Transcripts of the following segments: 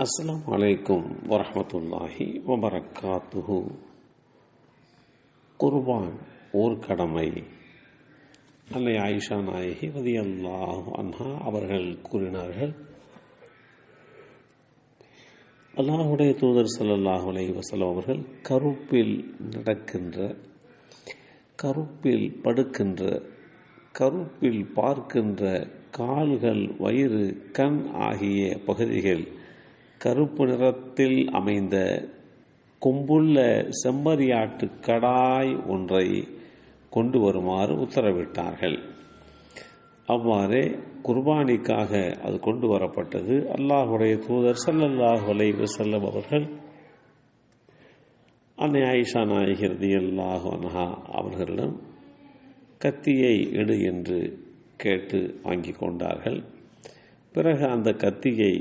அஸ்ஸலாமு அலைக்கும் வரஹ்மத்துல்லாஹி வபரகாத்துஹு. குர்பான் ஓர் கடமை. அன்னை ஆயிஷா நாயகி ரலியல்லாஹு அன்ஹா அவர்கள் கூறினார்கள், அல்லாஹ்வுடைய தூதர் ஸல்லல்லாஹு அலைஹி வஸல்லம் அவர்கள் கருப்பில் நடக்கின்ற, கருப்பில் படுக்கின்ற, கருப்பில் பார்க்கின்ற கால்கள், வயிறு, கண் ஆகிய பகுதிகள் கருப்பு நிறத்தில் அமைந்த கொம்புள்ள செம்மறியாட்டு கடாய் ஒன்றை கொண்டு வருமாறு உத்தரவிட்டார்கள். அவ்வாறே குர்பானிக்காக அது கொண்டு வரப்பட்டது. அல்லாஹ்வுடைய தூதர் ஸல்லல்லாஹு அலைஹி வஸல்லம் அவர்கள் அன்னை ஆயிஷா நாயகி ரலியல்லாஹு அன்ஹா அவர்களிடம் கத்தியை எடு என்று கேட்டு வாங்கி கொண்டார்கள். பிறகு அந்த கத்தியை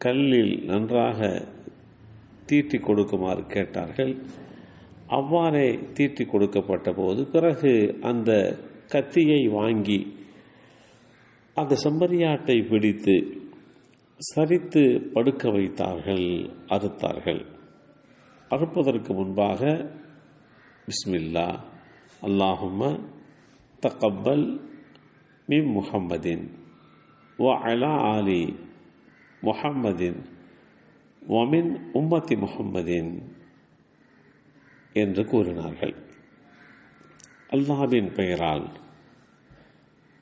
கல்லில் நன்றாக தீட்டி கொடுக்குமாறு கேட்டார்கள். அவ்வாறே தீட்டி கொடுக்கப்பட்ட போது பிறகு அந்த கத்தியை வாங்கி அந்த செம்மறியாட்டை பிடித்து சரித்து படுக்க வைத்தார்கள், அறுத்தார்கள். அறுப்பதற்கு முன்பாக பிஸ்மில்லா அல்லாஹும்ம தகப்பல் மின் முஹம்மதின் வ அலா ஆலி முஹம்மதின் வமின் உம்மத்தி முஹம்மதின் என்று கூறினார்கள். அல்லாஹ்வின் பெயரால்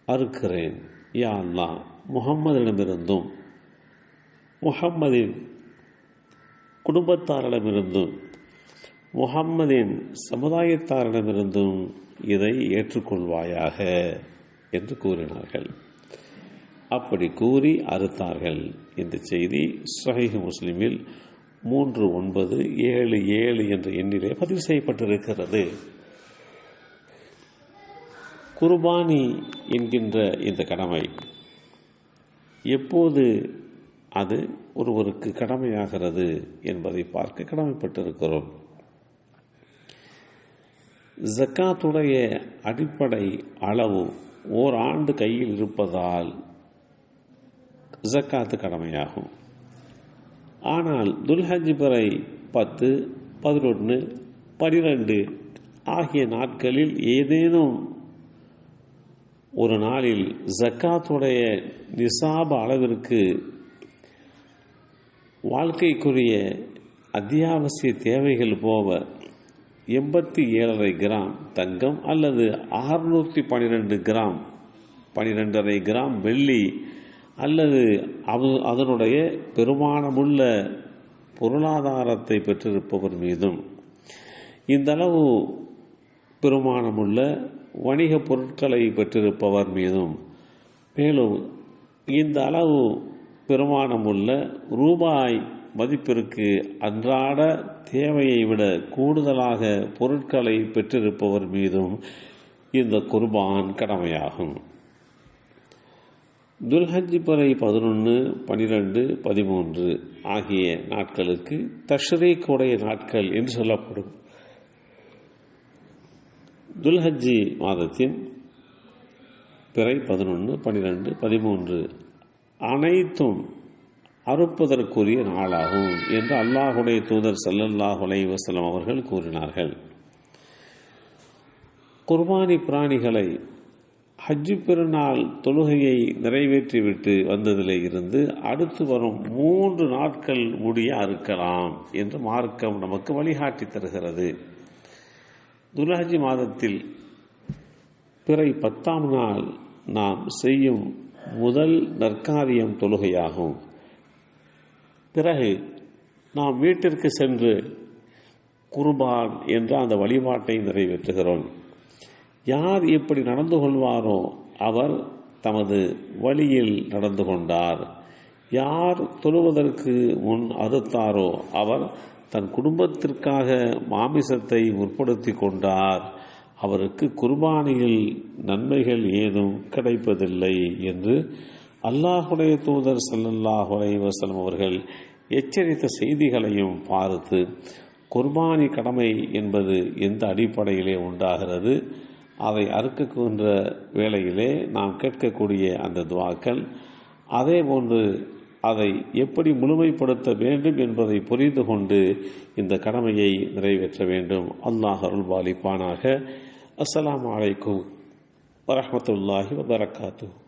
அறுக்கிறேன், யா அல்லாஹ், முஹம்மதிடமிருந்தும் முஹம்மதின் குடும்பத்தாரிடமிருந்தும் முஹம்மதின் சமுதாயத்தாரிடமிருந்தும் இதை ஏற்றுக்கொள்வாயாக என்று கூறினார்கள். அப்படி கூறி அறுத்தார்கள். இந்த செய்தி ஸஹீஹ் முஸ்லிமில் 3977 என்ற எண்ணிலே பதிவு செய்யப்பட்டிருக்கிறது. குர்பானி என்கின்ற இந்த கடமை எப்போது அது ஒருவருக்கு கடமையாகிறது என்பதை பார்க்க கடமைப்பட்டிருக்கிறோம். ஜக்காத்துடைய அடிப்படை அளவு ஓராண்டு கையில் இருப்பதால் ஜக்காத்து கடமையாகும். ஆனால் துல்ஹஜ் பிறை 10, 11, 12 ஆகிய நாட்களில் ஏதேனும் ஒரு நாளில் ஜக்காத்துடைய நிசாப அளவிற்கு வாழ்க்கைக்குரிய அத்தியாவசிய தேவைகள் போக 87.5 கிராம் தங்கம் அல்லது 612 கிராம் 12.5 கிராம் வெள்ளி அல்லது அதனுடைய பெருமானமுள்ள பொருளாதாரத்தை பெற்றிருப்பவர் மீதும், இந்த அளவு பெருமானமுள்ள வணிக பொருட்களை பெற்றிருப்பவர் மீதும், மேலும் இந்த அளவு பெருமானமுள்ள ரூபாய் மதிப்பிற்கு அன்றாட தேவையை விட கூடுதலாக பொருட்களை பெற்றிருப்பவர் மீதும் இந்த குர்பான் கடமையாகும். துல்ஹஜ் பிறை 11, 12, 13 ஆகிய நாட்களுக்கு தஷ்ரீக் உடைய நாட்கள் என்று சொல்லப்படும். துல்ஹஜ் மாதத்தின் பிறை 11, 12, 13 அனைத்தும் அறுப்பதற்குரிய நாளாகும் என்று அல்லாஹ்வுடைய தூதர் ஸல்லல்லாஹு அலைஹி வஸல்லம் அவர்கள் கூறினார்கள். குர்பானி பிராணிகளை ஹஜ் பெருநாள் தொழுகையை நிறைவேற்றிவிட்டு வந்ததிலே இருந்து அடுத்து வரும் 3 நாட்கள் முடிய அறுக்கலாம் என்று மார்க்கம் நமக்கு வழிகாட்டி தருகிறது. துல்ஹஜ் மாதத்தில் பிறை 10ஆம் நாள் நாம் செய்யும் முதல் நற்காரியம் தொழுகையாகும். பிறகு நாம் வீட்டிற்கு சென்று குர்பான் என்ற அந்த வழிபாட்டை நிறைவேற்றுகிறோம். யார் இப்படி நடந்து கொள்வாரோ அவர் தமது வழியில் நடந்து கொண்டார். யார் தொழுவதற்கு முன் அறுத்தாரோ அவர் தன் குடும்பத்திற்காக மாமிசத்தை முற்படுத்தி கொண்டார். அவருக்கு குர்பானியில் நன்மைகள் ஏதும் கிடைப்பதில்லை என்று அல்லாஹ்வுடைய தூதர் ஸல்லல்லாஹு அலைஹி வஸல்லம் அவர்கள் எச்சரித்த செய்திகளையும் பார்த்து குர்பானி கடமை என்பது எந்த அடிப்படையிலே உண்டாகிறது, அதை அறுக்கின்ற வேளையிலே நாம் கேட்கக்கூடிய அந்த துவாக்கள், அதே போன்று அதை எப்படி முழுமைப்படுத்த வேண்டும் என்பதை புரிந்து கொண்டு இந்த கடமையை நிறைவேற்ற வேண்டும். அல்லாஹ் அருள்பாலிப்பானாக. அஸ்ஸலாமு அலைக்கும் வரஹ்மத்துல்லாஹி வபரகாத்துஹு.